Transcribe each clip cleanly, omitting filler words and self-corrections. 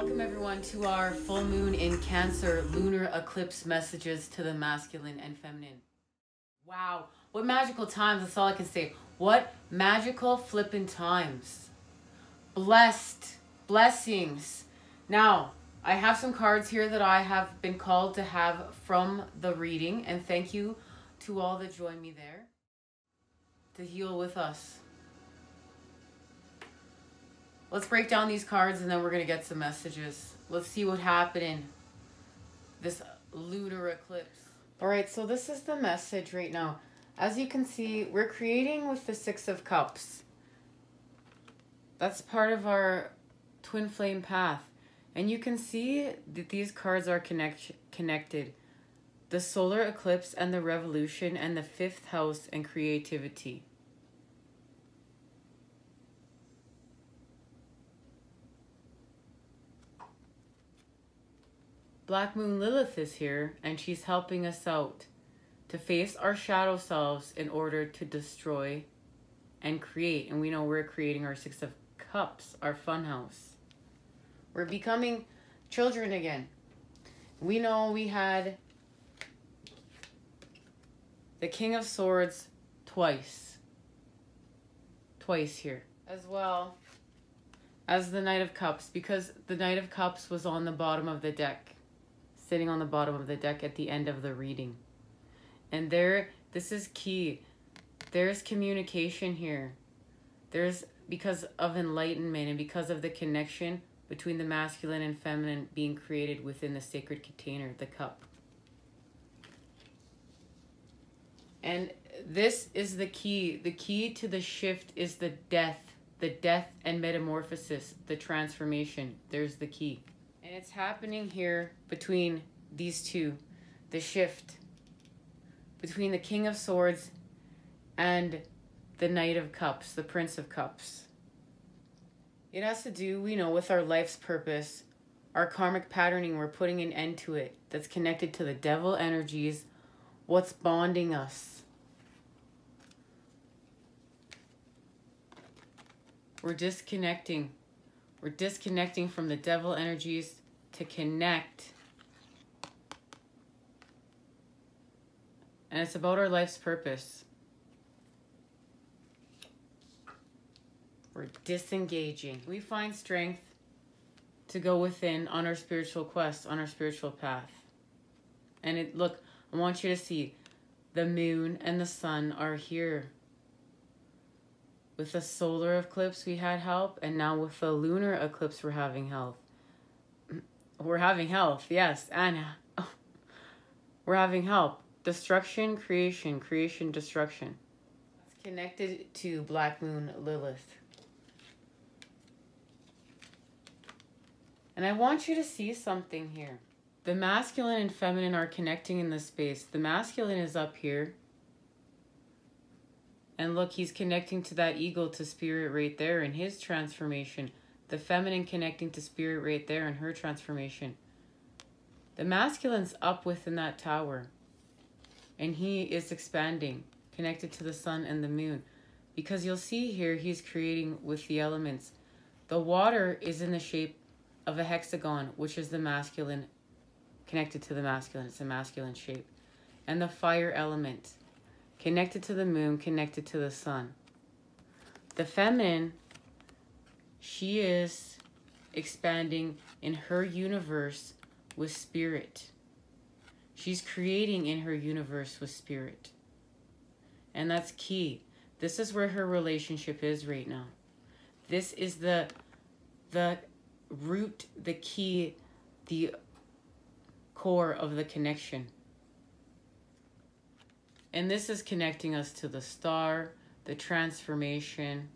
Welcome everyone to our full moon in Cancer lunar eclipse messages to the masculine and feminine. Wow, what magical times, that's all I can say. What magical flippin' times. Blessings. Now, I have some cards here that I have been called to have from the reading, and thank you to all that join me there to heal with us. Let's break down these cards and then we're going to get some messages. Let's see what happened in this lunar eclipse. All right, so this is the message right now. As you can see, we're creating with the Six of Cups. That's part of our twin flame path. And you can see that these cards are connected. The solar eclipse and the revolution and the fifth house and creativity. Black Moon Lilith is here, and she's helping us out to face our shadow selves in order to destroy and create. And we know we're creating our Six of Cups, our fun house. We're becoming children again. We know we had the King of Swords twice here, as well as the Knight of Cups, because the Knight of Cups was on the bottom of the deck. Sitting on the bottom of the deck at the end of the reading. And this is key. There's communication here. There's, because of enlightenment and because of the connection between the masculine and feminine being created within the sacred container, the cup. And this is the key. The key to the shift is the death and metamorphosis, the transformation. There's the key. And it's happening here between these two, the shift between the King of Swords and the Knight of Cups, the Prince of Cups. It has to do, we know, with our life's purpose, our karmic patterning. We're putting an end to it. That's connected to the devil energies, what's bonding us. We're disconnecting. We're disconnecting from the devil energies to connect. And it's about our life's purpose. We're disengaging. We find strength to go within on our spiritual quest, on our spiritual path. And look, I want you to see the moon and the sun are here. With the solar eclipse, we had help, and now with the lunar eclipse, we're having health. We're having health, yes, Anna. We're having help. Destruction, creation, creation, destruction. It's connected to Black Moon Lilith. And I want you to see something here. The masculine and feminine are connecting in this space. The masculine is up here. And look, he's connecting to that eagle, to spirit right there in his transformation. The feminine connecting to spirit right there in her transformation. The masculine's up within that tower. And he is expanding, connected to the sun and the moon. Because you'll see here, he's creating with the elements. The water is in the shape of a hexagon, which is the masculine, connected to the masculine. It's a masculine shape. And the fire element, connected to the moon, connected to the sun. The feminine, she is expanding in her universe with spirit. She's creating in her universe with spirit. And that's key. This is where her relationship is right now. This is the root, the key, the core of the connection. And this is connecting us to the star, the transformation.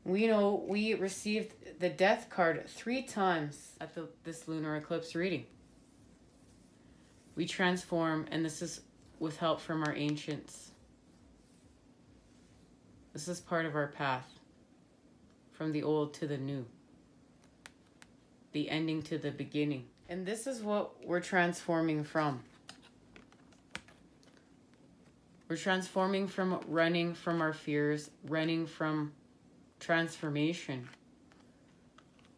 We know we received the death card 3 times at this lunar eclipse reading. We transform, and this is with help from our ancients. This is part of our path, from the old to the new, the ending to the beginning. And this is what we're transforming from. We're transforming from running from our fears, running from transformation.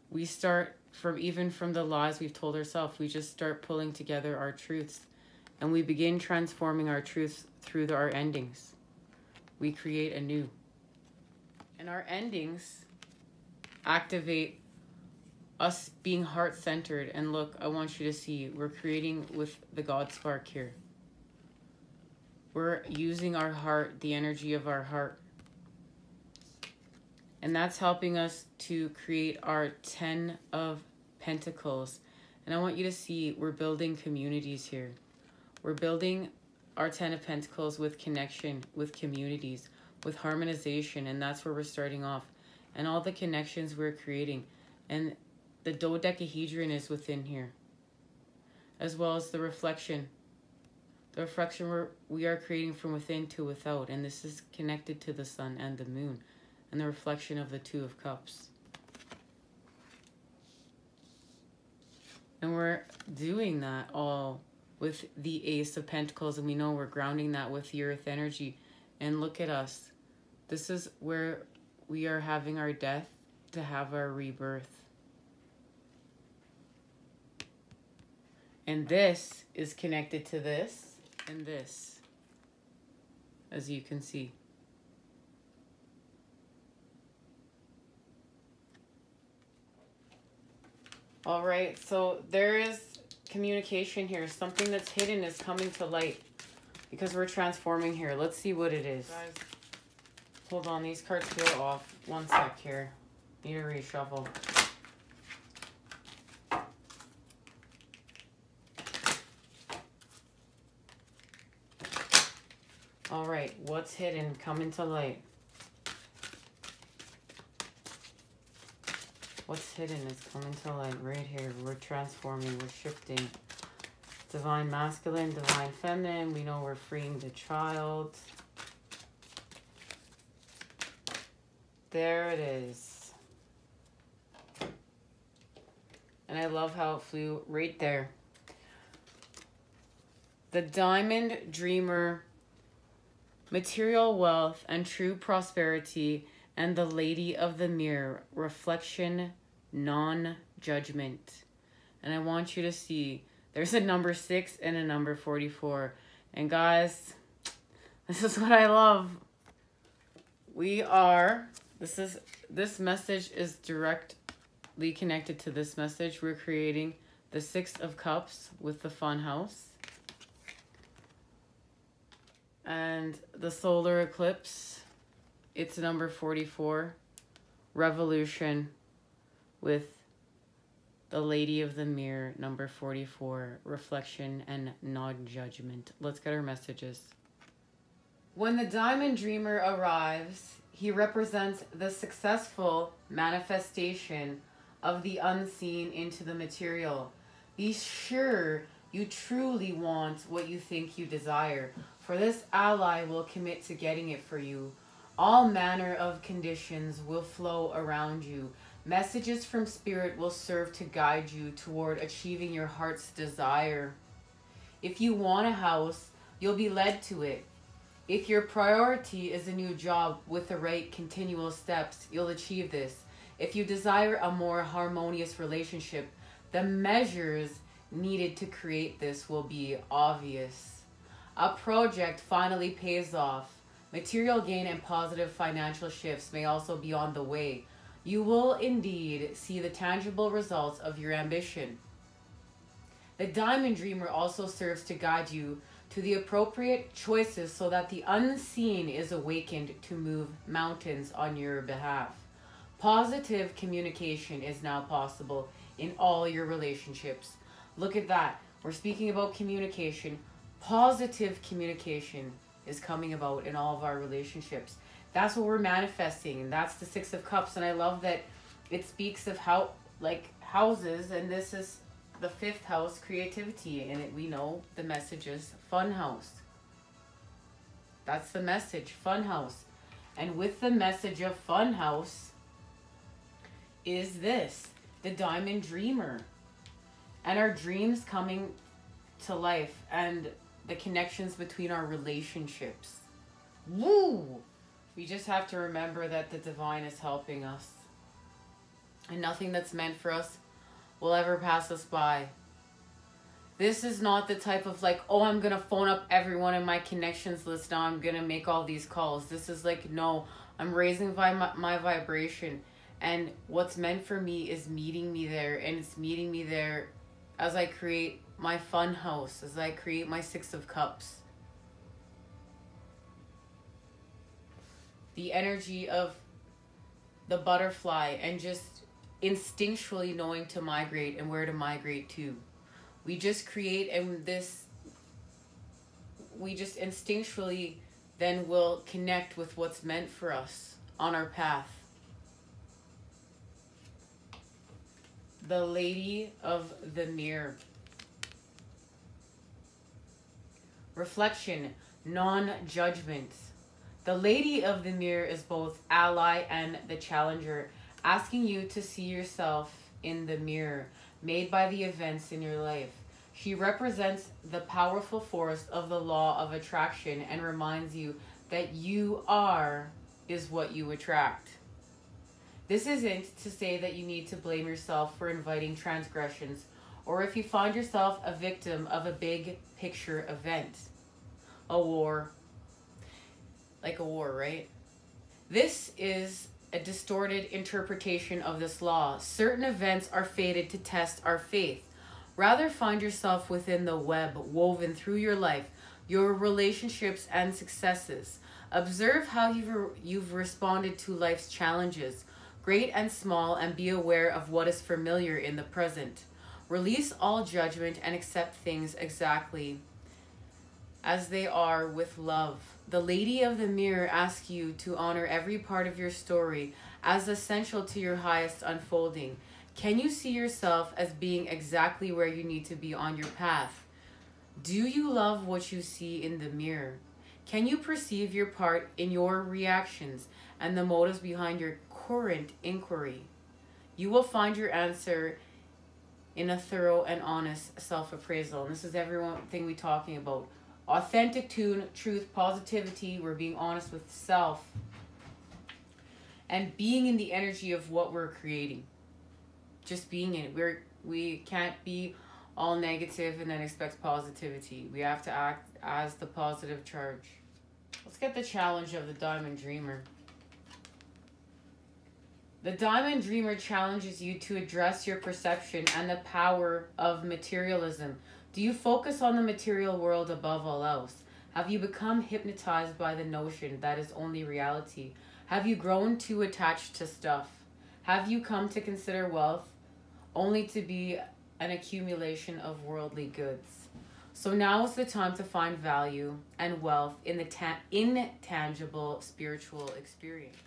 We start from the lies we've told ourselves. We just start pulling together our truths, and we begin transforming our truths through our endings. We create anew. And our endings activate us being heart-centered. And look, I want you to see, we're creating with the God spark here. We're using our heart, the energy of our heart. And that's helping us to create our 10 of Pentacles. And I want you to see, we're building communities here. We're building our 10 of Pentacles with connection, with communities, with harmonization. And that's where we're starting off. And all the connections we're creating. And the dodecahedron is within here, as well as the reflection. The reflection we are creating from within to without. And this is connected to the sun and the moon. And the reflection of the Two of Cups. And we're doing that all with the Ace of Pentacles. And we know we're grounding that with the earth energy. And look at us. This is where we are having our death to have our rebirth. And this is connected to this and this, as you can see. All right, so there is communication here. Something that's hidden is coming to light because we're transforming here. Let's see what it is. Guys, hold on, these cards feel off. One sec here. Need to reshuffle. All right, what's hidden? Coming to light. What's hidden is coming to light right here. We're transforming, we're shifting. Divine masculine, divine feminine. We know we're freeing the child. There it is. And I love how it flew right there. The Diamond Dreamer, material wealth and true prosperity, and the Lady of the Mirror, reflection, non-judgment. And I want you to see, there's a number 6 and a number 44. And guys, this is what I love. This message is directly connected to this message. We're creating the 6 of Cups with the Fun House. And the solar eclipse, it's number 44. Revolution with the Lady of the Mirror, number 44. Reflection and non-judgment. Let's get our messages. When the Diamond Dreamer arrives, he represents the successful manifestation of the unseen into the material. Be sure you truly want what you think you desire, for this ally will commit to getting it for you. All manner of conditions will flow around you. Messages from Spirit will serve to guide you toward achieving your heart's desire. If you want a house, you'll be led to it. If your priority is a new job with the right continual steps, you'll achieve this. If you desire a more harmonious relationship, the measures needed to create this will be obvious. A project finally pays off. Material gain and positive financial shifts may also be on the way. You will indeed see the tangible results of your ambition. The Diamond Dreamer also serves to guide you to the appropriate choices so that the unseen is awakened to move mountains on your behalf. Positive communication is now possible in all your relationships. Look at that. We're speaking about communication. Positive communication is coming about in all of our relationships. That's what we're manifesting, and that's the 6 of Cups. And I love that it speaks of how, like, houses, and this is the 5th house, creativity, and we know the message is fun house. That's the message, fun house. And with the message of fun house is this, the Diamond Dreamer, and our dreams coming to life, and the connections between our relationships. Woo! We just have to remember that the divine is helping us. And nothing that's meant for us will ever pass us by. This is not the type of like, oh, I'm going to phone up everyone in my connections list now. I'm going to make all these calls. This is like, no, I'm raising my vibration. And what's meant for me is meeting me there. And it's meeting me there as I create my fun house, as I create my Six of Cups. The energy of the butterfly and just instinctually knowing to migrate and where to migrate to. We just create, and we just instinctually then will connect with what's meant for us on our path. The Lady of the Mirror. Reflection, non-judgment. The Lady of the Mirror is both ally and the challenger, asking you to see yourself in the mirror made by the events in your life. She represents the powerful force of the law of attraction and reminds you that you are is what you attract. This isn't to say that you need to blame yourself for inviting transgressions, or if you find yourself a victim of a big picture event. A war. Like a war, right? This is a distorted interpretation of this law. Certain events are fated to test our faith. Rather, find yourself within the web woven through your life, your relationships and successes. Observe how you've responded to life's challenges, great and small, and be aware of what is familiar in the present. Release all judgment and accept things exactly as they are with love. The Lady of the Mirror asks you to honor every part of your story as essential to your highest unfolding. Can you see yourself as being exactly where you need to be on your path? Do you love what you see in the mirror? Can you perceive your part in your reactions and the motives behind your current inquiry? You will find your answer in a thorough and honest self-appraisal. And this is everything we're talking about. Authentic tune, truth, positivity. We're being honest with self. And being in the energy of what we're creating. Just being in it. We can't be all negative and then expect positivity. We have to act as the positive charge. Let's get the challenge of the Diamond Dreamer. The Diamond Dreamer challenges you to address your perception and the power of materialism. Do you focus on the material world above all else? Have you become hypnotized by the notion that is only reality? Have you grown too attached to stuff? Have you come to consider wealth only to be an accumulation of worldly goods? So now is the time to find value and wealth in the intangible spiritual experience.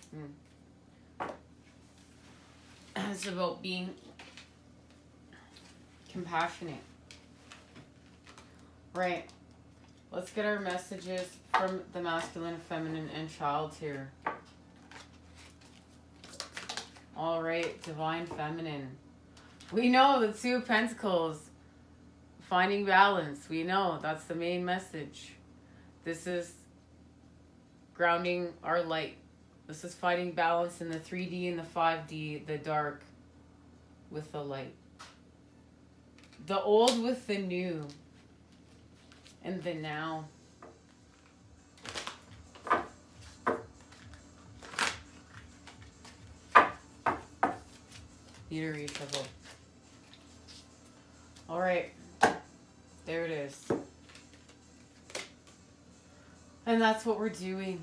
It's about being compassionate. Right. Let's get our messages from the masculine, feminine, and child here. All right, divine feminine. We know the Two of Pentacles, finding balance. We know that's the main message. This is grounding our light. This is finding balance in the 3D and the 5D, the dark with the light. The old with the new and the now. Leader reshuffle. All right, there it is. And that's what we're doing.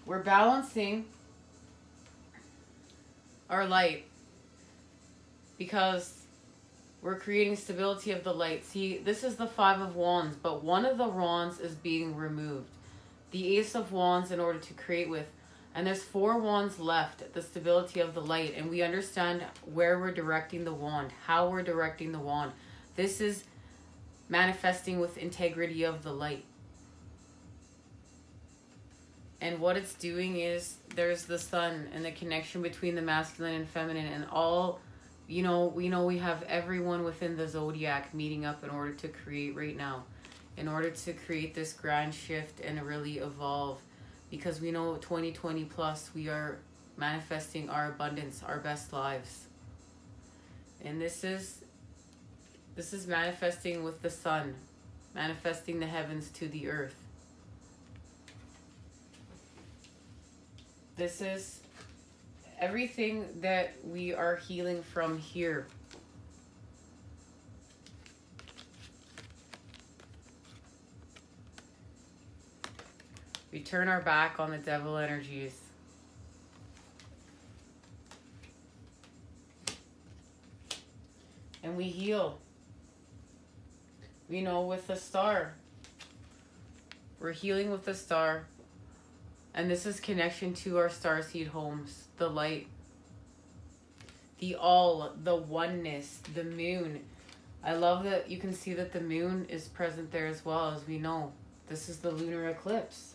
We're balancing our light because we're creating stability of the light. See, this is the Five of Wands, but one of the wands is being removed. The Ace of Wands in order to create with. And there's 4 wands left, the stability of the light. And we understand where we're directing the wand, how we're directing the wand. This is manifesting with integrity of the light. And what it's doing is there's the sun and the connection between the masculine and feminine and all, we know we have everyone within the zodiac meeting up in order to create right now, in order to create this grand shift and really evolve. Because we know 2020 plus, we are manifesting our abundance, our best lives. And this is manifesting with the sun, manifesting the heavens to the earth. This is everything that we are healing from here. We turn our back on the devil energies. And we heal. We know with the star. We're healing with the star. And this is connection to our starseed homes. The light. The all. The oneness. The moon. I love that you can see that the moon is present there as well, as we know. This is the lunar eclipse.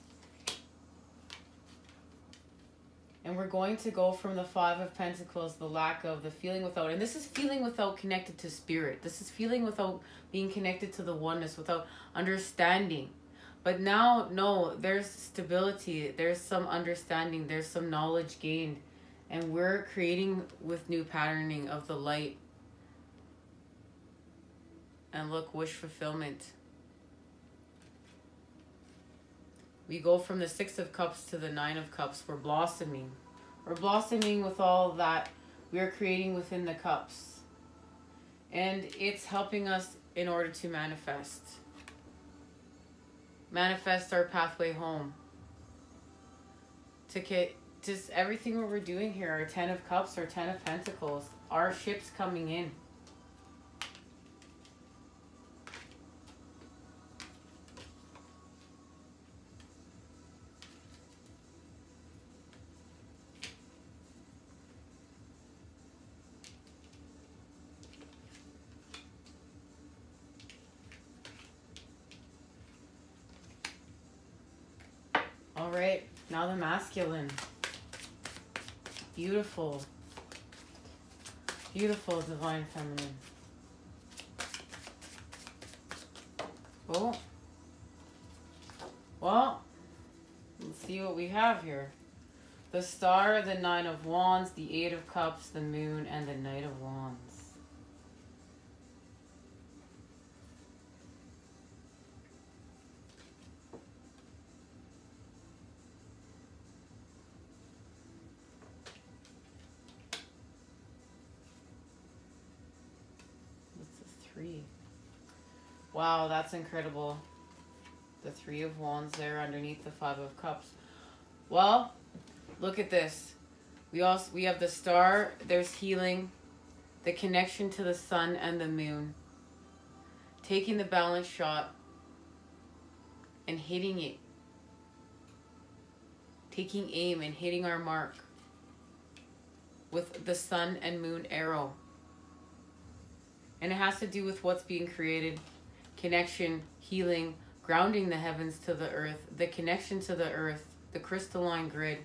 And we're going to go from the Five of Pentacles, the lack of, the feeling without. And this is feeling without connected to spirit. This is feeling without being connected to the oneness, without understanding. But now, no, there's stability. There's some understanding. There's some knowledge gained. And we're creating with new patterning of the light. And look, wish fulfillment. We go from the Six of Cups to the Nine of Cups. We're blossoming. We're blossoming with all that we are creating within the cups. And it's helping us in order to manifest. Manifest our pathway home. To get just everything what we're doing here. Our Ten of Cups, our Ten of Pentacles. Our ships coming in. All right, now the masculine. Beautiful. Beautiful divine feminine. Oh. Well, let's see what we have here. The Star, the Nine of Wands, the Eight of Cups, the Moon, and the Knight of Wands. Wow, that's incredible. The Three of Wands there underneath the Five of Cups. Well, look at this. We have the Star. There's healing. The connection to the sun and the moon. Taking the balance shot and hitting it. Taking aim and hitting our mark with the sun and moon arrow. And it has to do with what's being created. Connection, healing, grounding the heavens to the earth, the connection to the earth, the crystalline grid,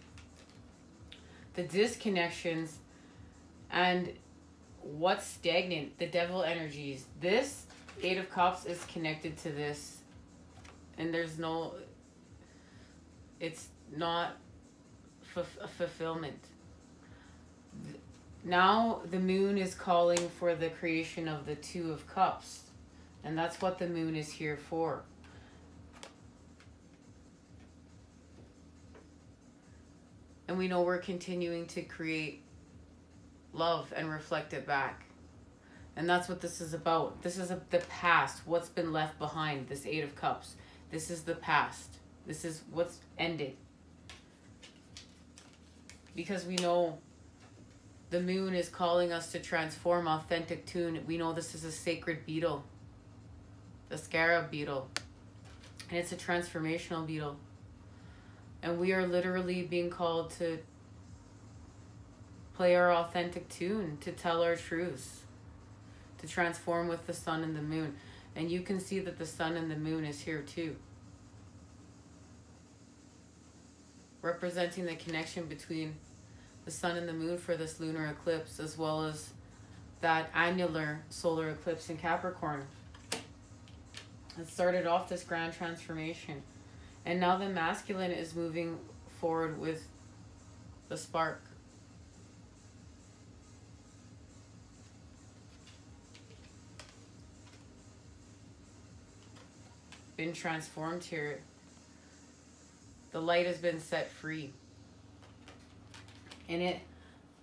the disconnections, and what's stagnant, the devil energies. This Eight of Cups is connected to this, and there's no, it's not fulfillment. Now the moon is calling for the creation of the Two of Cups. And that's what the moon is here for. And we know we're continuing to create love and reflect it back. And that's what this is about. This is the past, what's been left behind, this Eight of Cups. This is the past. This is what's ended. Because we know the moon is calling us to transform authentic tune. We know this is a sacred beetle. The scarab beetle. And it's a transformational beetle. And we are literally being called to play our authentic tune, to tell our truths, to transform with the sun and the moon. And you can see that the sun and the moon is here too. Representing the connection between the sun and the moon for this lunar eclipse, as well as that annular solar eclipse in Capricorn. It started off this grand transformation. And now the masculine is moving forward with the spark. been transformed here. The light has been set free. And it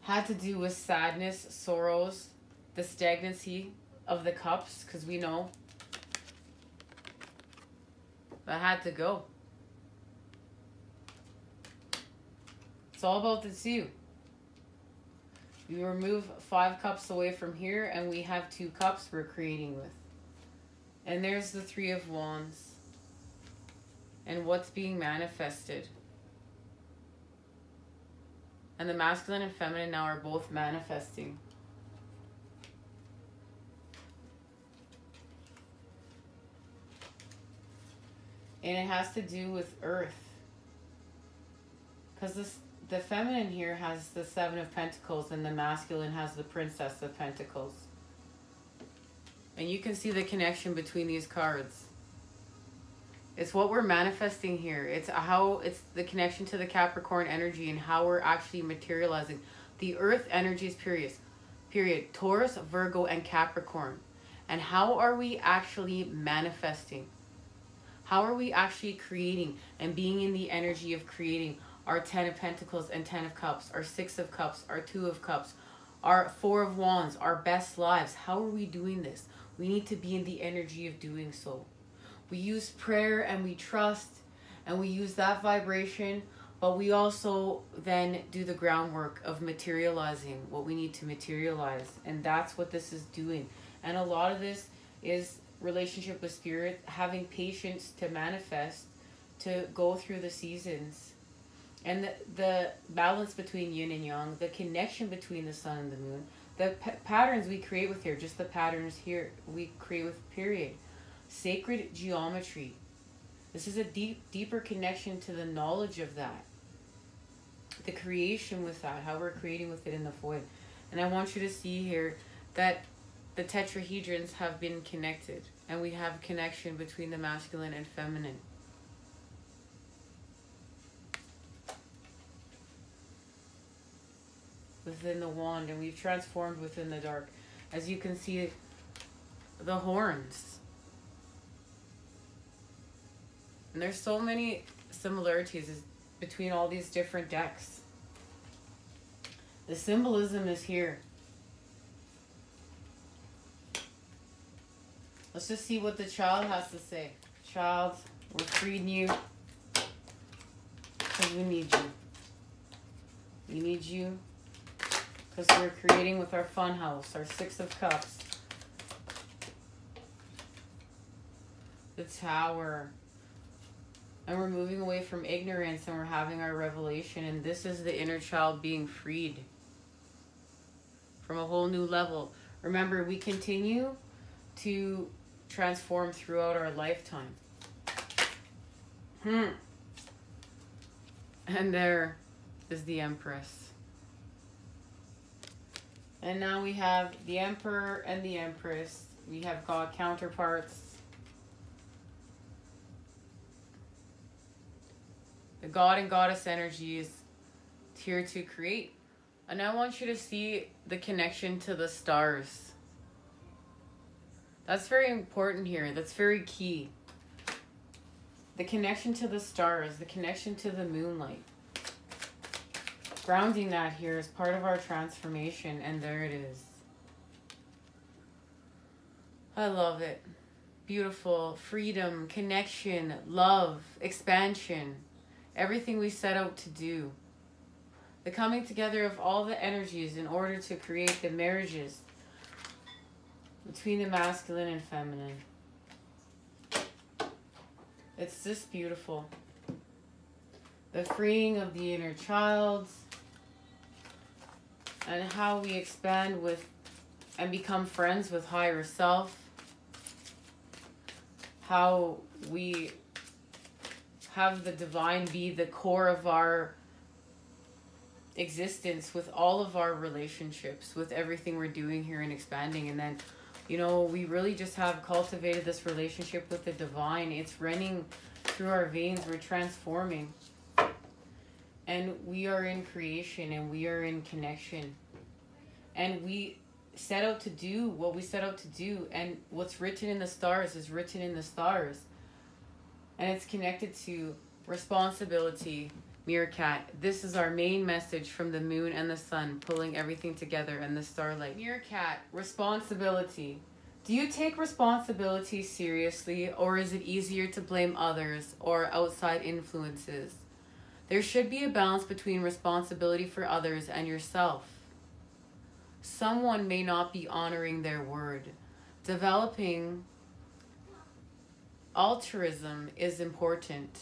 had to do with sadness, sorrows, the stagnancy of the cups, because we know that had to go. It's all about the two. We remove 5 cups away from here, and we have 2 cups we're creating with. And there's the 3 of Wands. And what's being manifested. And the masculine and feminine now are both manifesting. And it has to do with earth. Because the feminine here has the 7 of Pentacles and the masculine has the Princess of Pentacles. And you can see the connection between these cards. It's what we're manifesting here. It's the connection to the Capricorn energy and how we're actually materializing. The earth energies period. Taurus, Virgo, and Capricorn. And how are we actually manifesting? How are we actually creating and being in the energy of creating our 10 of Pentacles and 10 of Cups, our 6 of Cups, our 2 of Cups, our 4 of Wands, our best lives? How are we doing this? We need to be in the energy of doing so. We use prayer and we trust and we use that vibration, but we also then do the groundwork of materializing what we need to materialize. And that's what this is doing. And a lot of this is relationship with spirit, having patience to manifest, to go through the seasons. And the balance between yin and yang, the connection between the sun and the moon, the patterns we create with here, just the patterns here we create with period. Sacred geometry. This is a deeper connection to the knowledge of that. The creation with that, how we're creating with it in the void. And I want you to see here that the tetrahedrons have been connected. And we have connection between the masculine and feminine. Within the wand, and we've transformed within the dark. As you can see, the horns. And there's so many similarities between all these different decks. The symbolism is here. Let's just see what the child has to say. Child, we're freeing you because we need you. We need you because we're creating with our fun house, our 6 of Cups. The Tower. And we're moving away from ignorance and we're having our revelation. And this is the inner child being freed from a whole new level. Remember, we continue to transform throughout our lifetime. And there is the Empress. And now we have the Emperor and the Empress. We have God counterparts. The God and Goddess energy is here to create. And I want you to see the connection to the stars. That's very important here. That's very key. The connection to the stars, the connection to the moonlight. Grounding that here is part of our transformation, and there it is. I love it. Beautiful. Freedom, connection, love, expansion. Everything we set out to do. The coming together of all the energies in order to create the marriages between the masculine and feminine. It's just beautiful. The freeing of the inner child and how we expand with and become friends with higher self. How we have the divine be the core of our existence with all of our relationships, with everything we're doing here and expanding. And then, you know, we really just have cultivated this relationship with the divine. It's running through our veins. We're transforming. And we are in creation and we are in connection. And we set out to do what we set out to do. And what's written in the stars is written in the stars. And it's connected to responsibility. Meerkat, this is our main message from the moon and the sun, pulling everything together and the starlight. Meerkat, responsibility. Do you take responsibility seriously, or is it easier to blame others or outside influences? There should be a balance between responsibility for others and yourself. Someone may not be honoring their word. Developing altruism is important.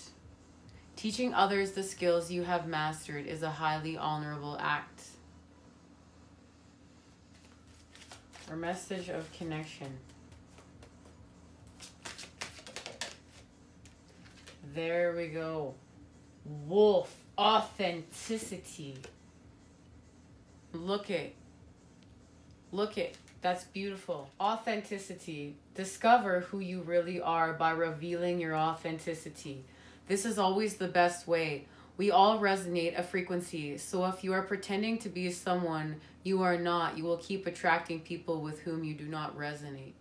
Teaching others the skills you have mastered is a highly honorable act. Our message of connection. There we go. Wolf, authenticity. Look it. That's beautiful. Authenticity. Discover who you really are by revealing your authenticity. This is always the best way. We all resonate a frequency, so if you are pretending to be someone you are not, you will keep attracting people with whom you do not resonate.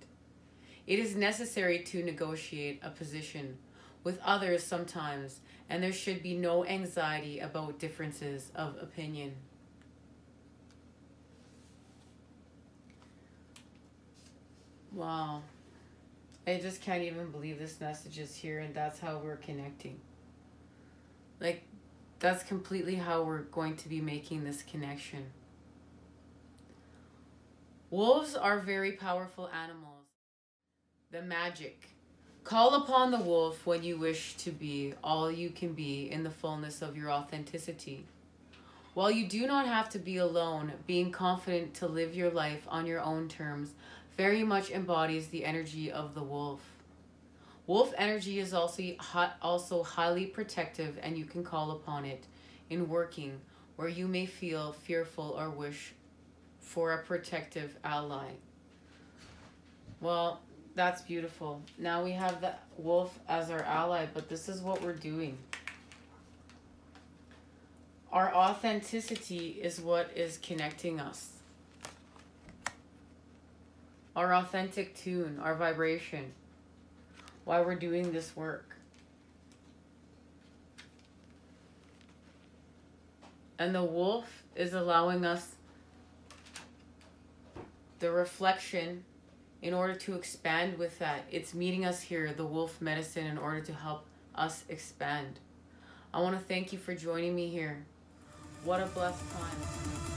It is necessary to negotiate a position with others sometimes, and there should be no anxiety about differences of opinion. Wow. I just can't even believe this message is here, and that's how we're connecting. Like, that's completely how we're going to be making this connection. Wolves are very powerful animals. The magic. Call upon the wolf when you wish to be all you can be in the fullness of your authenticity. While you do not have to be alone, being confident to live your life on your own terms very much embodies the energy of the wolf. Wolf energy is also highly protective, and you can call upon it in working where you may feel fearful or wish for a protective ally. Well, that's beautiful. Now we have the wolf as our ally, but this is what we're doing. Our authenticity is what is connecting us. Our authentic tune, our vibration, why we're doing this work. And the wolf is allowing us the reflection in order to expand with that. It's meeting us here, the wolf medicine, in order to help us expand. I want to thank you for joining me here. What a blessed time.